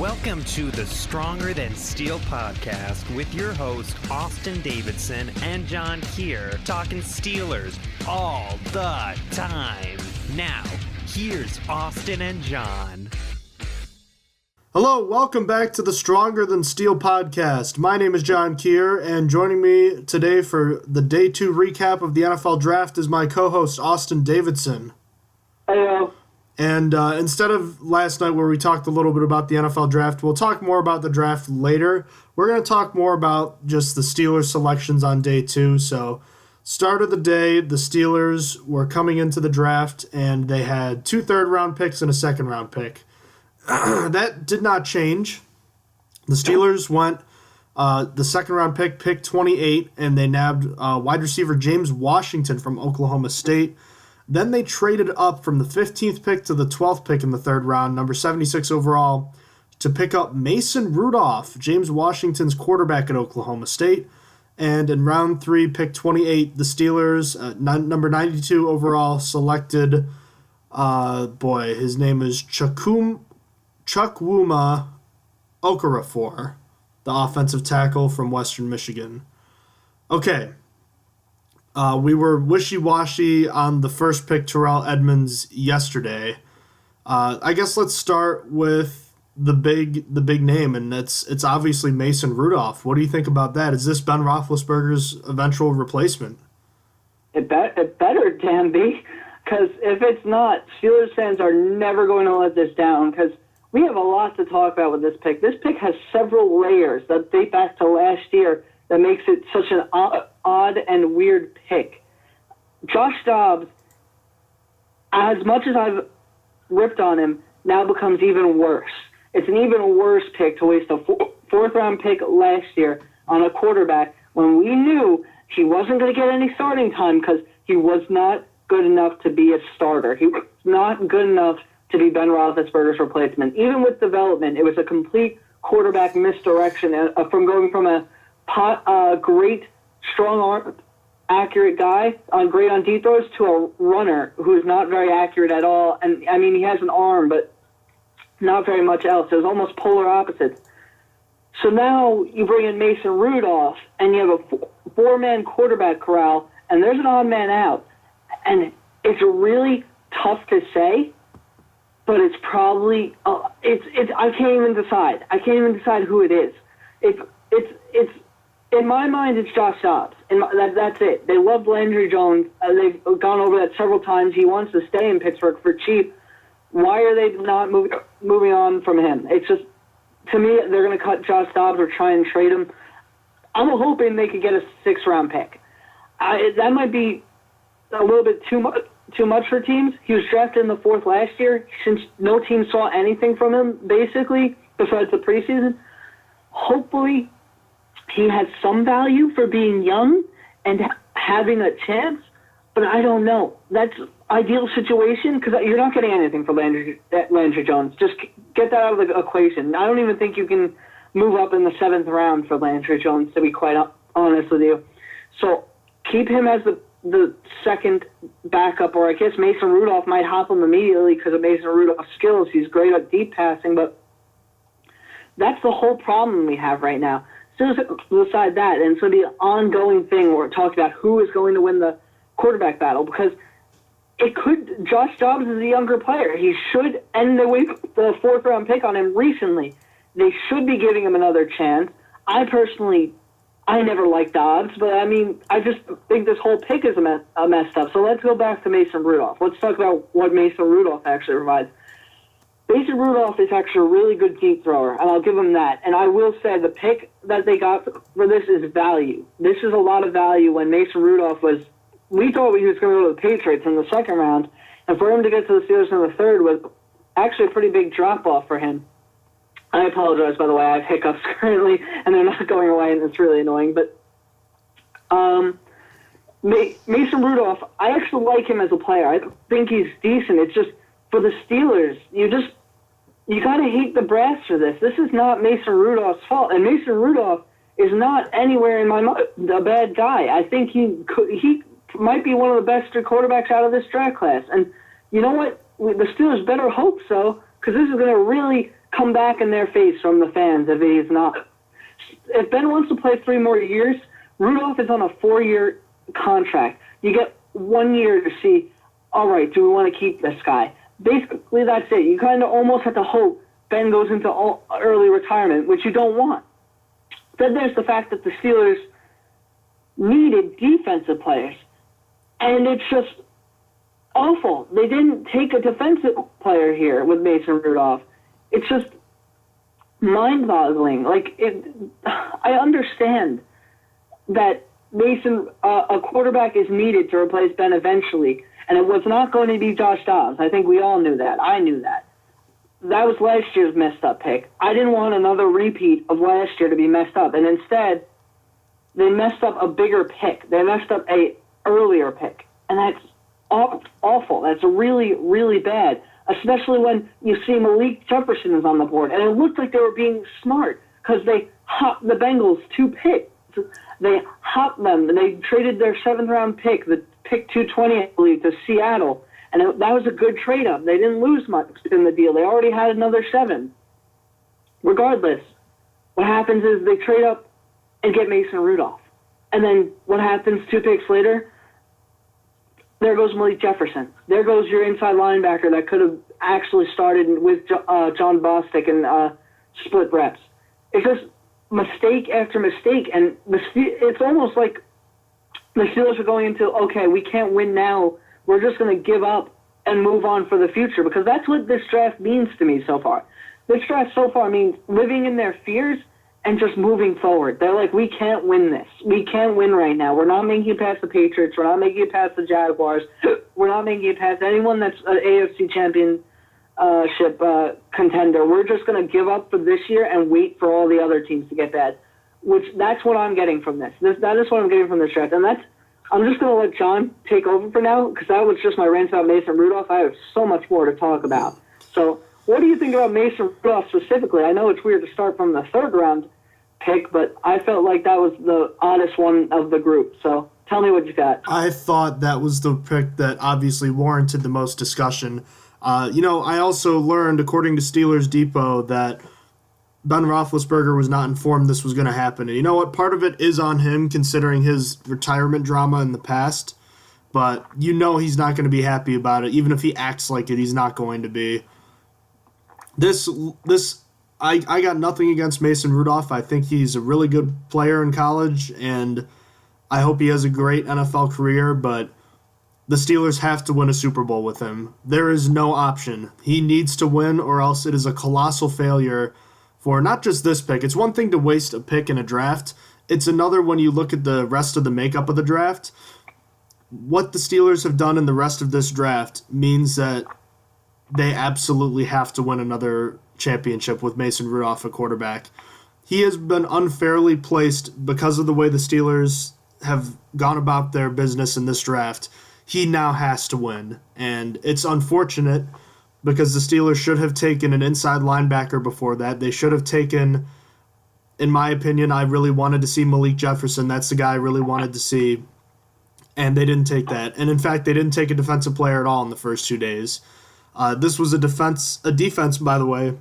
Welcome to the Stronger Than Steel podcast with your host, Austin Davidson and John Keir, talking Steelers all the time. Now, here's Austin and John. Hello, welcome back to the Stronger Than Steel podcast. My name is John Keir, and joining me today for the Day 2 recap of the NFL Draft is my co-host, Austin Davidson. Hello. And instead of last night where we talked a little bit about the NFL Draft, we'll talk more about the draft later. We're going to talk more about just the Steelers selections on Day 2. So, start of the day, the Steelers were coming into the draft, and they had 2 third-round picks and a second-round pick. That did not change. The Steelers went the second-round pick 28, and they nabbed wide receiver James Washington from Oklahoma State. Then they traded up from the 15th pick to the 12th pick in the third round, number 76 overall, to pick up Mason Rudolph, James Washington's quarterback at Oklahoma State. And in round 3, pick 28, the Steelers, number 92 overall, selected, his name is Chukwuma Okorafor, the offensive tackle from Western Michigan. Okay. We were wishy-washy on the first pick, Terrell Edmunds, yesterday. I guess let's start with the big name, and it's obviously Mason Rudolph. What do you think about that? Is this Ben Roethlisberger's eventual replacement? It better, damn be, because if it's not, Steelers fans are never going to let this down, because we have a lot to talk about with this pick. This pick has several layers that date back to last year that makes it such an odd and weird pick. Josh Dobbs, as much as I've ripped on him, now becomes even worse. It's an even worse pick to waste a fourth-round pick last year on a quarterback when we knew he wasn't going to get any starting time because he was not good enough to be a starter. He was not good enough to be Ben Roethlisberger's replacement. Even with development, it was a complete quarterback misdirection from going from a great, strong arm, accurate guy, great on deep throws, to a runner who's not very accurate at all. And, I mean, he has an arm, but not very much else. It was almost polar opposites. So now you bring in Mason Rudolph, and you have a four-man quarterback corral, and there's an odd man out. And it's really tough to say, but it's probably I can't even decide. I can't even decide who it is. It's in my mind, it's Josh Dobbs. That's it. They love Landry Jones. They've gone over that several times. He wants to stay in Pittsburgh for cheap. Why are they not moving on from him? It's just, to me, they're going to cut Josh Dobbs or try and trade him. I'm hoping they could get a 6th-round pick. That might be a little bit too much for teams. He was drafted in the 4th last year, since no team saw anything from him, basically, besides the preseason. Hopefully, he has some value for being young and having a chance, but I don't know. That's ideal situation because you're not getting anything for Landry Jones. Just get that out of the equation. I don't even think you can move up in the 7th round for Landry Jones, to be quite honest with you. So keep him as the second backup, or I guess Mason Rudolph might hop him immediately because of Mason Rudolph's skills. He's great at deep passing, but that's the whole problem we have right now. So decide that, and it's going to be an ongoing thing where we're talking about who is going to win the quarterback battle, because Josh Dobbs is a younger player. He should end the 4th-round pick on him recently. They should be giving him another chance. I never liked Dobbs, but I mean, I just think this whole pick is messed up. So let's go back to Mason Rudolph. Let's talk about what Mason Rudolph actually provides. Mason Rudolph is actually a really good deep thrower, and I'll give him that. And I will say the pick that they got for this is value. This is a lot of value when Mason Rudolph we thought he was going to go to the Patriots in the 2nd round, and for him to get to the Steelers in the 3rd was actually a pretty big drop-off for him. I apologize, by the way. I have hiccups currently, and they're not going away, and it's really annoying. But Mason Rudolph, I actually like him as a player. I think he's decent. It's just, for the Steelers, you got to hate the brass for this. This is not Mason Rudolph's fault, and Mason Rudolph is not anywhere in my mind a bad guy. I think he might be one of the best quarterbacks out of this draft class. And you know what? The Steelers better hope so, because this is going to really come back in their face from the fans if he's not. If Ben wants to play 3 more years, Rudolph is on a 4-year contract. You get 1 year to see, all right, do we want to keep this guy? Basically, that's it. You kind of almost have to hope Ben goes into early retirement, which you don't want. Then there's the fact that the Steelers needed defensive players, and it's just awful. They didn't take a defensive player here with Mason Rudolph. It's just mind-boggling. I understand that Mason, a quarterback is needed to replace Ben eventually, and it was not going to be Josh Dobbs. I think we all knew that. I knew that. That was last year's messed up pick. I didn't want another repeat of last year to be messed up, and instead, they messed up a bigger pick. They messed up a earlier pick, and that's awful. That's really, really bad, especially when you see Malik Jefferson is on the board, and it looked like they were being smart because they hopped the Bengals 2 picks. They hopped them, and they traded their 7th-round pick, the pick 220, I believe, to Seattle. And that was a good trade-up. They didn't lose much in the deal. They already had another 7. Regardless, what happens is they trade up and get Mason Rudolph. And then what happens 2 picks later? There goes Malik Jefferson. There goes your inside linebacker that could have actually started with John Bostic and split reps. It's just mistake after mistake. And it's almost like the Steelers are going into, okay, we can't win now. We're just going to give up and move on for the future, because that's what this draft means to me so far. This draft so far means living in their fears and just moving forward. They're like, we can't win this. We can't win right now. We're not making it past the Patriots. We're not making it past the Jaguars. We're not making it past anyone that's an AFC championship contender. We're just going to give up for this year and wait for all the other teams to get bad, that's what I'm getting from this. That is what I'm getting from this draft, and I'm just going to let John take over for now, because that was just my rant about Mason Rudolph. I have so much more to talk about. So what do you think about Mason Rudolph specifically? I know it's weird to start from the 3rd-round pick, but I felt like that was the oddest one of the group. So tell me what you got. I thought that was the pick that obviously warranted the most discussion. I also learned, according to Steelers Depot, that Ben Roethlisberger was not informed this was going to happen. And you know what? Part of it is on him, considering his retirement drama in the past. But he's not going to be happy about it. Even if he acts like it, he's not going to be. I got nothing against Mason Rudolph. I think he's a really good player in college, and I hope he has a great NFL career, but the Steelers have to win a Super Bowl with him. There is no option. He needs to win, or else it is a colossal failure for not just this pick. It's one thing to waste a pick in a draft. It's another when you look at the rest of the makeup of the draft. What the Steelers have done in the rest of this draft means that they absolutely have to win another championship with Mason Rudolph at quarterback. He has been unfairly placed because of the way the Steelers have gone about their business in this draft. He now has to win, and it's unfortunate because the Steelers should have taken an inside linebacker before that. They should have taken, in my opinion, I really wanted to see Malik Jefferson. That's the guy I really wanted to see, and they didn't take that. And in fact, they didn't take a defensive player at all in the first 2 days. This was a defense, by the way,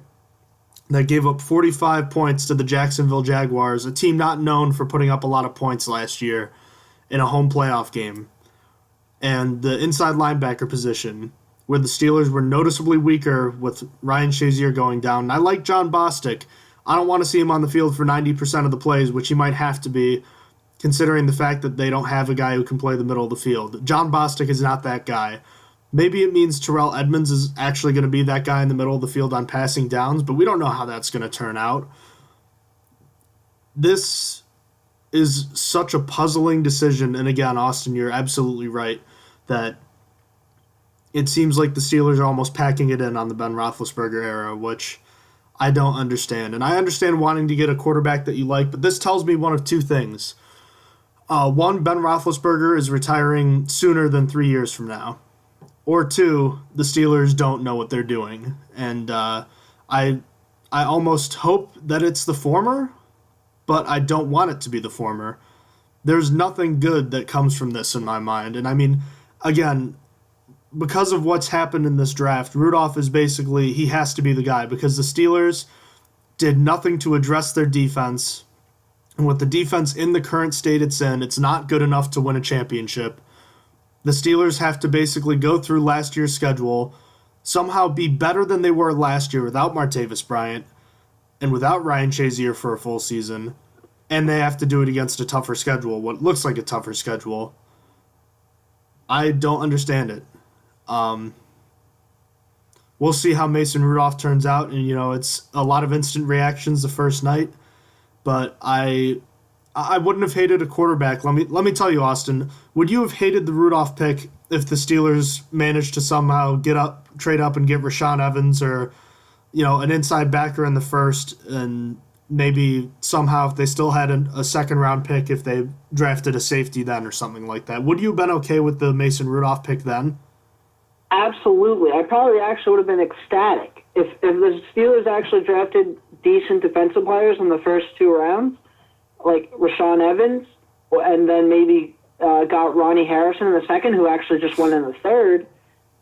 that gave up 45 points to the Jacksonville Jaguars, a team not known for putting up a lot of points last year in a home playoff game. And the inside linebacker position, where the Steelers were noticeably weaker with Ryan Shazier going down. And I like John Bostic. I don't want to see him on the field for 90% of the plays, which he might have to be, considering the fact that they don't have a guy who can play the middle of the field. John Bostic is not that guy. Maybe it means Terrell Edmonds is actually going to be that guy in the middle of the field on passing downs, but we don't know how that's going to turn out. This is such a puzzling decision, and again, Austin, you're absolutely right, that it seems like the Steelers are almost packing it in on the Ben Roethlisberger era, which I don't understand. And I understand wanting to get a quarterback that you like, but this tells me one of 2 things. One, Ben Roethlisberger is retiring sooner than 3 years from now. Or 2, the Steelers don't know what they're doing. And I almost hope that it's the former, but I don't want it to be the former. There's nothing good that comes from this in my mind. And I mean, again, because of what's happened in this draft, Rudolph is basically, he has to be the guy because the Steelers did nothing to address their defense. And with the defense in the current state it's in, it's not good enough to win a championship. The Steelers have to basically go through last year's schedule, somehow be better than they were last year without Martavis Bryant and without Ryan Shazier for a full season, and they have to do it against a tougher schedule, what looks like a tougher schedule. I don't understand it. We'll see how Mason Rudolph turns out, and it's a lot of instant reactions the first night, but I wouldn't have hated a quarterback. Let me tell you, Austin, would you have hated the Rudolph pick if the Steelers managed to somehow trade up and get Rashaan Evans or an inside backer in the first, and maybe somehow if they still had a second round pick if they drafted a safety then or something like that? Would you have been okay with the Mason Rudolph pick then? Absolutely. I probably actually would have been ecstatic if the Steelers actually drafted decent defensive players in the first 2 rounds, like Rashaan Evans, and then maybe got Ronnie Harrison in the second, who actually just won in the third.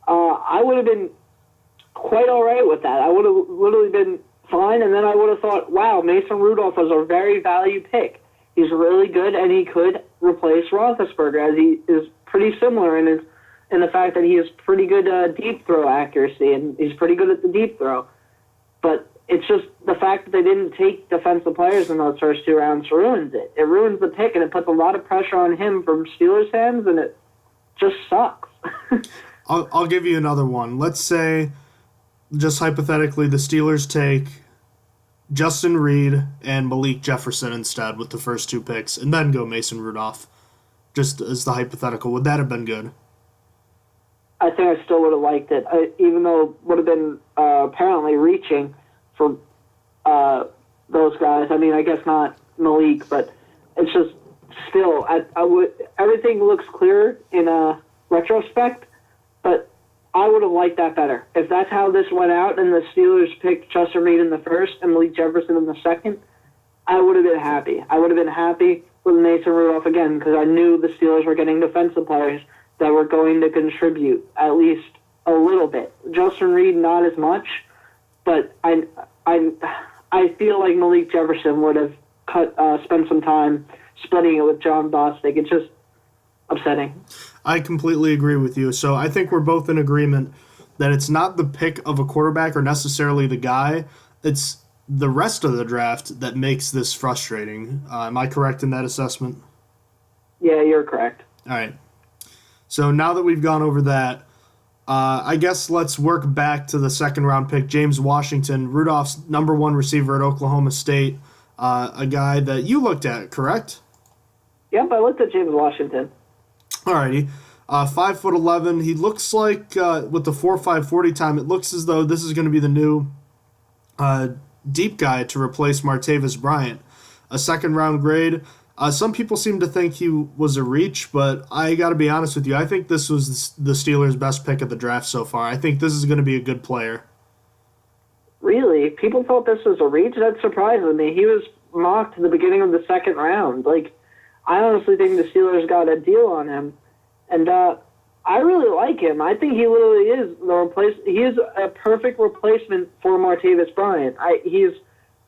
I would have been quite all right with that. I would have literally been fine, and then I would have thought, wow, Mason Rudolph was a very value pick. He's really good, and he could replace Roethlisberger, as he is pretty similar in the fact that he has pretty good deep throw accuracy, and he's pretty good at the deep throw. But it's just the fact that they didn't take defensive players in those first 2 rounds ruins it. It ruins the pick, and it puts a lot of pressure on him from Steelers fans, and it just sucks. I'll give you another one. Let's say, just hypothetically, the Steelers take Justin Reed and Malik Jefferson instead with the first 2 picks, and then go Mason Rudolph, just as the hypothetical. Would that have been good? I think I still would have liked it, even though it would have been apparently reaching for those guys. I mean, I guess not Malik, but it's just still, everything looks clear in retrospect, but I would have liked that better. If that's how this went out and the Steelers picked Justin Reed in the first and Malik Jefferson in the second, I would have been happy. I would have been happy with Mason Rudolph again because I knew the Steelers were getting defensive players that were going to contribute at least a little bit. Justin Reed, not as much, but I feel like Malik Jefferson would have spent some time splitting it with John Bostic. It's just upsetting. I completely agree with you. So I think we're both in agreement that it's not the pick of a quarterback or necessarily the guy. It's the rest of the draft that makes this frustrating. Am I correct in that assessment? Yeah, you're correct. All right. So now that we've gone over that, I guess let's work back to the second-round pick, James Washington, Rudolph's number 1 receiver at Oklahoma State, a guy that you looked at, correct? Yep, I looked at James Washington. Alrighty. 5'11". He looks like, with the 4.5 40 time, it looks as though this is going to be the new deep guy to replace Martavis Bryant. A second-round grade. Some people seem to think he was a reach, but I got to be honest with you. I think this was the Steelers' best pick of the draft so far. I think this is going to be a good player. Really? People thought this was a reach? That surprises me. He was mocked at the beginning of the second round. I honestly think the Steelers got a deal on him. And I really like him. I think he literally is he is a perfect replacement for Martavis Bryant. He's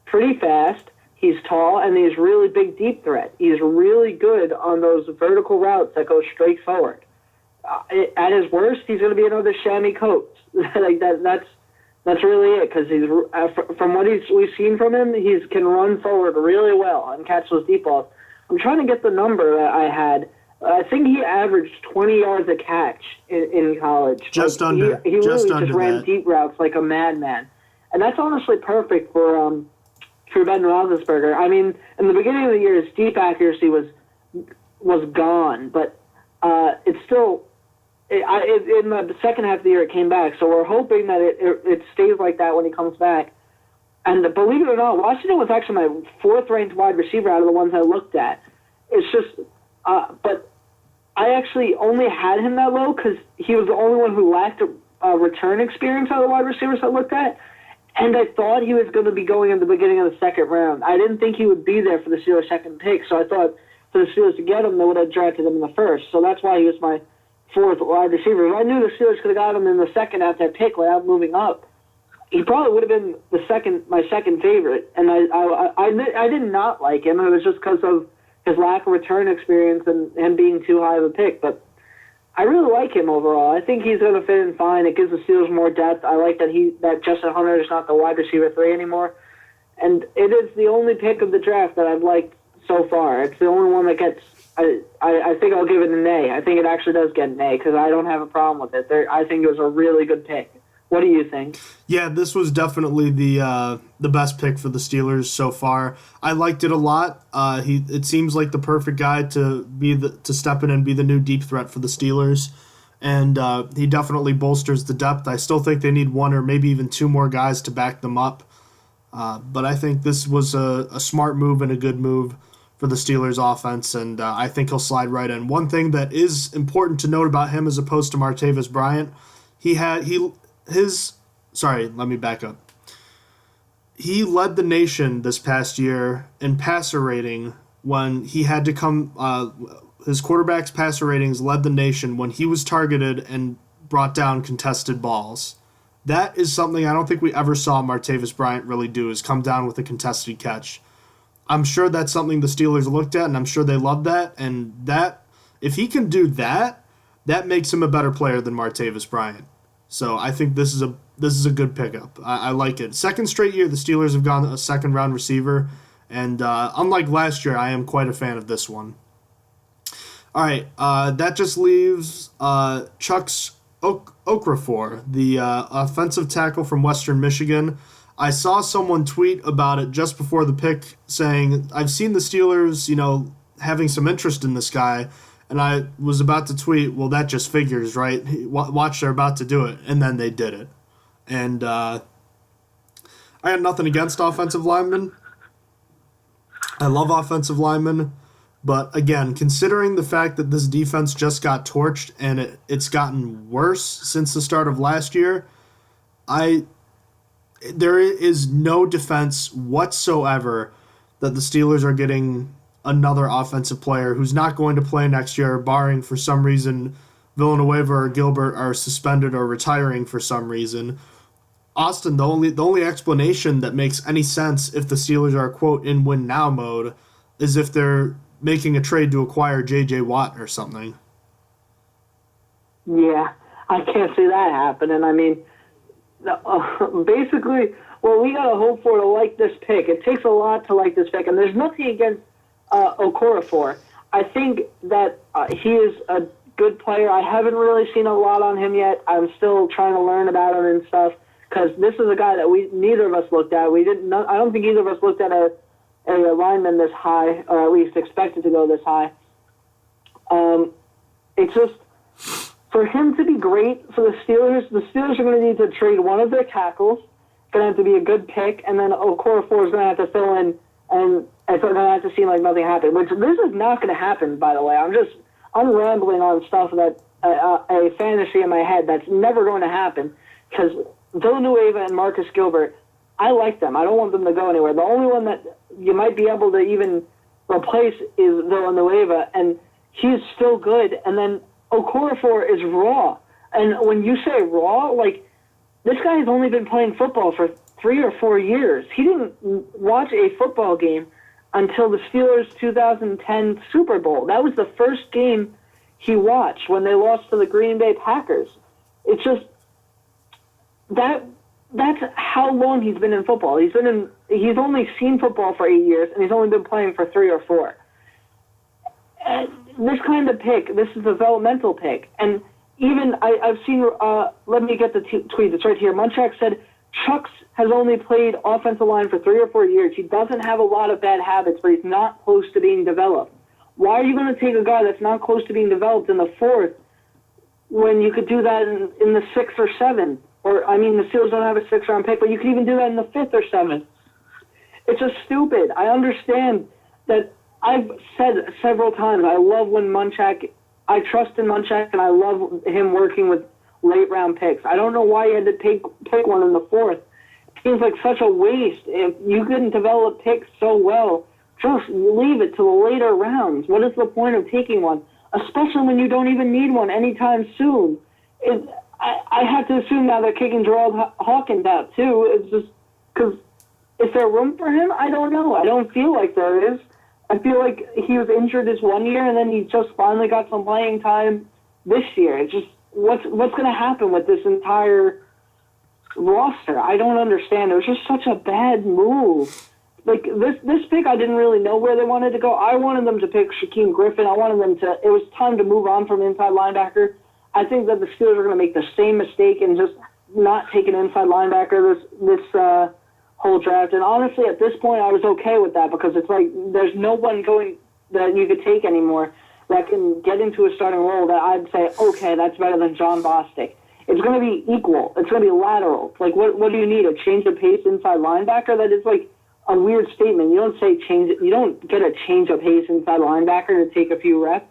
pretty fast. He's tall, and he's really big deep threat. He's really good on those vertical routes that go straight forward. At his worst, he's going to be another Shammy Coates. That's really it, because from what we've seen from him, he can run forward really well and catch those deep balls. I'm trying to get the number that I had. I think he averaged 20 yards a catch in college. Just under. He really just under ran that. Deep routes like a madman. And that's honestly perfect for Ben Roethlisberger. I mean, in the beginning of the year, his deep accuracy was gone, but it's still in the second half of the year it came back. So we're hoping that it stays like that when he comes back. And believe it or not, Washington was actually my 4th-ranked wide receiver out of the ones I looked at. It's just, but I actually only had him that low because he was the only one who lacked a return experience out of the wide receivers I looked at. And I thought he was going to be going in the beginning of the second round. I didn't think he would be there for the Steelers' second pick, so I thought for the Steelers to get him, they would have drafted him in the first. So that's why he was my fourth wide receiver. If I knew the Steelers could have got him in the second after that pick without moving up, he probably would have been my second favorite. And I did not like him. It was just because of his lack of return experience and him being too high of a pick. But I really like him overall. I think he's going to fit in fine. It gives the Steelers more depth. I like that Justin Hunter is not the wide receiver 3 anymore. And it is the only pick of the draft that I've liked so far. It's the only one that gets. I think I'll give it an A. I think it actually does get an A because I don't have a problem with it. I think it was a really good pick. What do you think? Yeah, this was definitely the best pick for the Steelers so far. I liked it a lot. It seems like the perfect guy to step in and be the new deep threat for the Steelers, and he definitely bolsters the depth. I still think they need one or maybe even two more guys to back them up, but I think this was a smart move and a good move for the Steelers offense, and I think he'll slide right in. One thing that is important to note about him as opposed to Martavis Bryant, let me back up. He led the nation this past year in passer rating when he had to come. His quarterback's passer ratings led the nation when he was targeted and brought down contested balls. That is something I don't think we ever saw Martavis Bryant really do, is come down with a contested catch. I'm sure that's something the Steelers looked at, and I'm sure they loved that. And that, if he can do that, that makes him a better player than Martavis Bryant. So I think this is a good pickup. I like it. Second straight year the Steelers have gone a second-round receiver, and unlike last year, I am quite a fan of this one. All right, that just leaves Chuks Okorafor, the offensive tackle from Western Michigan. I saw someone tweet about it just before the pick saying, I've seen the Steelers, having some interest in this guy. And I was about to tweet, well, that just figures, right? Watch, they're about to do it. And then they did it. And I had nothing against offensive linemen. I love offensive linemen. But again, considering the fact that this defense just got torched and it's gotten worse since the start of last year, there is no defense whatsoever that the Steelers are getting another offensive player who's not going to play next year, barring for some reason Villanueva or Gilbert are suspended or retiring for some reason. Austin, the only explanation that makes any sense if the Steelers are, quote, in win now mode is if they're making a trade to acquire J.J. Watt or something. Yeah, I can't see that happening. I mean, basically, well, we got to hope for to like this pick. It takes a lot to like this pick, and there's nothing against Okorafor. I think that he is a good player. I haven't really seen a lot on him yet. I'm still trying to learn about him and stuff because this is a guy that neither of us looked at. I don't think either of us looked at a lineman this high, or at least expected to go this high. It's just for him to be great for the Steelers are going to need to trade one of their tackles. It's going to have to be a good pick, and then Okorafor is going to have to fill in, and it's going to have to seem like nothing happened. Which this is not going to happen, by the way. I'm rambling on stuff that a fantasy in my head that's never going to happen because Villanueva and Marcus Gilbert, I like them. I don't want them to go anywhere. The only one that you might be able to even replace is Villanueva, and he's still good. And then Okorafor is raw. And when you say raw, like, this guy has only been playing football for 3 or 4 years. He didn't watch a football game until the Steelers' 2010 Super Bowl. That was the first game he watched when they lost to the Green Bay Packers. It's just that's how long he's been in football. He's only seen football for 8 years, and he's only been playing for 3 or 4. And this kind of pick, this is a developmental pick, and even I've seen. Let me get the tweet. It's right here. Munchak said Chuks has only played offensive line for 3 or 4 years. He doesn't have a lot of bad habits, but he's not close to being developed. Why are you going to take a guy that's not close to being developed in the 4th when you could do that in the 6th or 7th? Or, I mean, the Steelers don't have a 6th-round pick, but you could even do that in the 5th or 7th. It's just stupid. I understand that I've said several times, I love when I trust in Munchak, and I love him working with late-round picks. I don't know why you had to pick one in the 4th. It seems like such a waste. If you couldn't develop picks so well, just leave it to the later rounds. What is the point of taking one? especially when you don't even need one anytime soon. I have to assume now they're kicking Gerald Hawkins out, too. It's just because is there room for him? I don't know. I don't feel like there is. I feel like he was injured this one year, and then he just finally got some playing time this year. It's just what's going to happen with this entire roster? I don't understand. It was just such a bad move. Like, this pick, I didn't really know where they wanted to go. I wanted them to pick Shaquem Griffin. I wanted them to – it was time to move on from inside linebacker. I think that the Steelers are going to make the same mistake and just not take an inside linebacker this whole draft. And honestly, at this point, I was okay with that because it's like there's no one going that you could take anymore that can get into a starting role that I'd say, okay, that's better than John Bostic. It's going to be equal. It's going to be lateral. Like, what do you need? A change of pace inside linebacker? That is like a weird statement. You don't say you don't get a change of pace inside linebacker to take a few reps.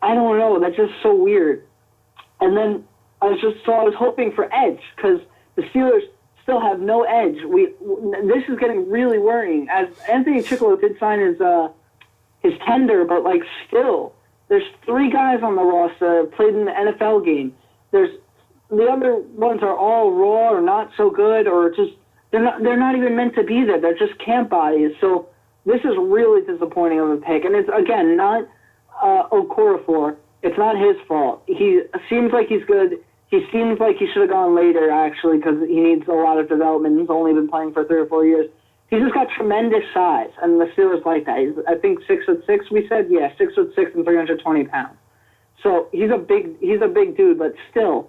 I don't know. That's just so weird. And then I was hoping for edge because the Steelers still have no edge. This is getting really worrying. As Anthony Chickillo did sign his tender, but like still, there's 3 guys on the roster that have played in the NFL game. The other ones are all raw or not so good, or just they're not even meant to be there. They're just camp bodies. So this is really disappointing of a pick, and it's again not Okorafor. It's not his fault. He seems like he's good. He seems like he should have gone later, actually, because he needs a lot of development. He's only been playing for 3 or 4 years. He's just got tremendous size, and the Steelers like that. He's, I think 6'6", we said? Yeah, 6'6" and 320 pounds. So he's a big dude, but still,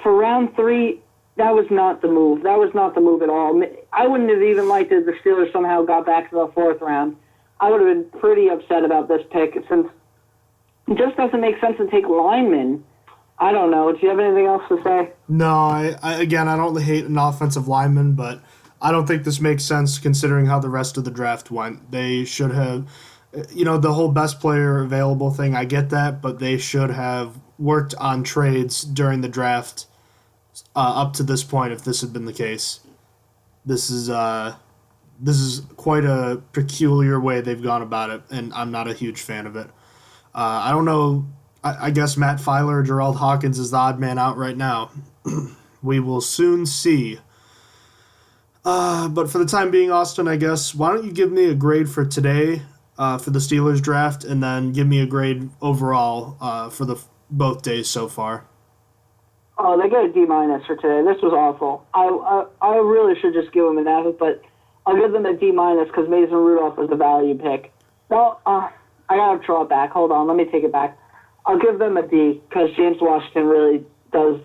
for round 3, that was not the move. That was not the move at all. I wouldn't have even liked it if the Steelers somehow got back to the 4th round. I would have been pretty upset about this pick since it just doesn't make sense to take linemen. I don't know. Do you have anything else to say? No, I don't hate an offensive lineman, but I don't think this makes sense considering how the rest of the draft went. They should have, the whole best player available thing, I get that, but they should have worked on trades during the draft up to this point if this had been the case. This is quite a peculiar way they've gone about it, and I'm not a huge fan of it. I don't know. I guess Matt Filer or Gerald Hawkins is the odd man out right now. We will soon see. But for the time being, Austin, I guess, why don't you give me a grade for today for the Steelers draft, and then give me a grade overall for the both days so far. Oh, they got a D- for today. This was awful. I really should just give them an F, but I'll give them a D- because Mason Rudolph was a value pick. No, I gotta draw it back. Hold on, let me take it back. I'll give them a D because James Washington really does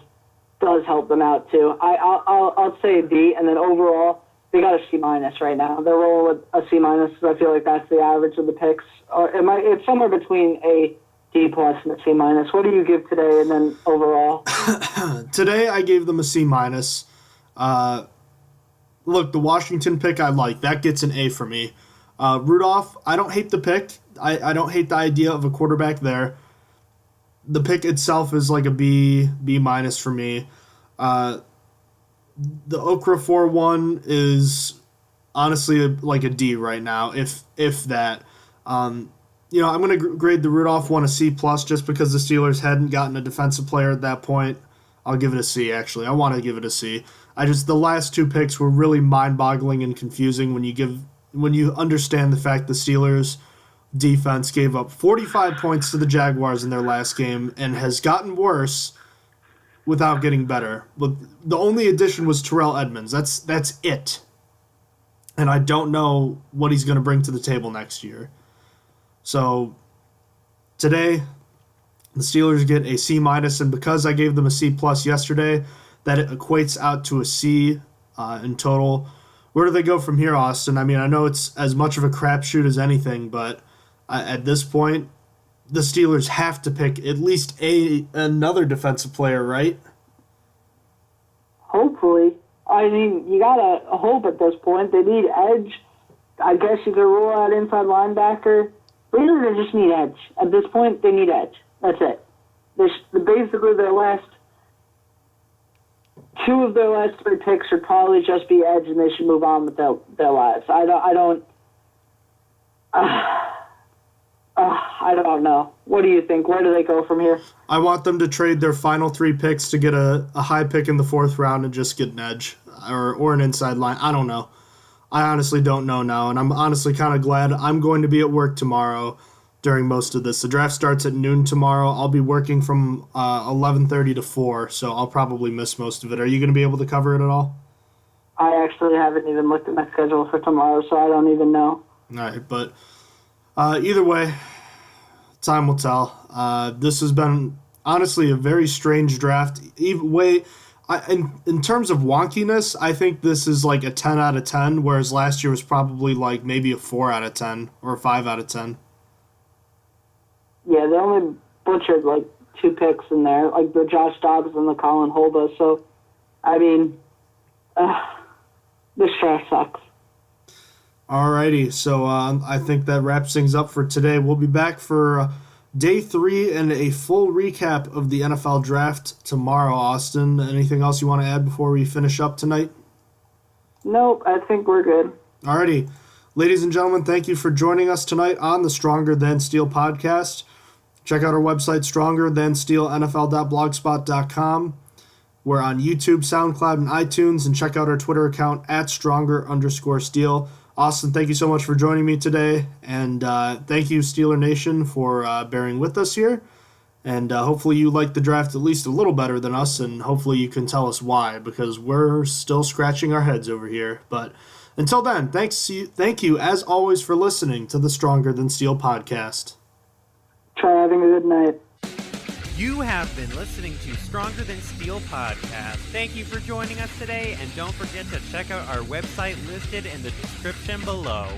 help them out too. I'll say a D, and then overall they got a C- right now. They're rolling with a C- because I feel like that's the average of the picks. Or it's somewhere between a D+ and a C-. What do you give today, and then overall? Today I gave them a C-. Look, the Washington pick I like. That gets an A for me. Rudolph, I don't hate the pick. I don't hate the idea of a quarterback there. The pick itself is like a B- for me. The Okorafor one is honestly like a D right now, if that. I'm going to grade the Rudolph one a C+ just because the Steelers hadn't gotten a defensive player at that point. I'll give it a C, actually. I want to give it a C. The last 2 picks were really mind-boggling and confusing when you understand the fact the Steelers defense gave up 45 points to the Jaguars in their last game and has gotten worse without getting better. But the only addition was Terrell Edmunds. That's it. And I don't know what he's going to bring to the table next year. So today, the Steelers get a C-, and because I gave them a C+ yesterday, that it equates out to a C in total. Where do they go from here, Austin? I mean, I know it's as much of a crapshoot as anything, but at this point, the Steelers have to pick at least another defensive player, right? Hopefully. I mean, you gotta hope at this point. They need edge. I guess you could rule out inside linebacker. Really, they just need edge. At this point, they need edge. That's it. Basically, two of their last 3 picks should probably just be edge, and they should move on with their lives. I don't know. What do you think? Where do they go from here? I want them to trade their final 3 picks to get a high pick in the 4th round and just get an edge or an inside line. I don't know. I honestly don't know now, and I'm honestly kind of glad. I'm going to be at work tomorrow during most of this. The draft starts at noon tomorrow. I'll be working from 11:30 to 4, so I'll probably miss most of it. Are you going to be able to cover it at all? I actually haven't even looked at my schedule for tomorrow, so I don't even know. All right, but either way, time will tell. This has been honestly a very strange draft. In terms of wonkiness, I think this is like a 10 out of 10, whereas last year was probably like maybe a 4 out of 10 or a 5 out of 10. Yeah, they only butchered like 2 picks in there, like the Josh Dobbs and the Colin Holba. So, I mean, this draft sucks. Alrighty, so I think that wraps things up for today. We'll be back for day 3 and a full recap of the NFL draft tomorrow, Austin. Anything else you want to add before we finish up tonight? Nope, I think we're good. Alrighty. Ladies and gentlemen, thank you for joining us tonight on the Stronger Than Steel podcast. Check out our website, strongerthansteelnfl.blogspot.com. We're on YouTube, SoundCloud, and iTunes, and check out our Twitter account at @stronger_steel. Austin, thank you so much for joining me today, and thank you, Steeler Nation, for bearing with us here. And hopefully you like the draft at least a little better than us, and hopefully you can tell us why, because we're still scratching our heads over here. But until then, thank you, as always, for listening to the Stronger Than Steel podcast. Try having a good night. You have been listening to Stronger Than Steel podcast. Thank you for joining us today, and don't forget to check out our website listed in the description below.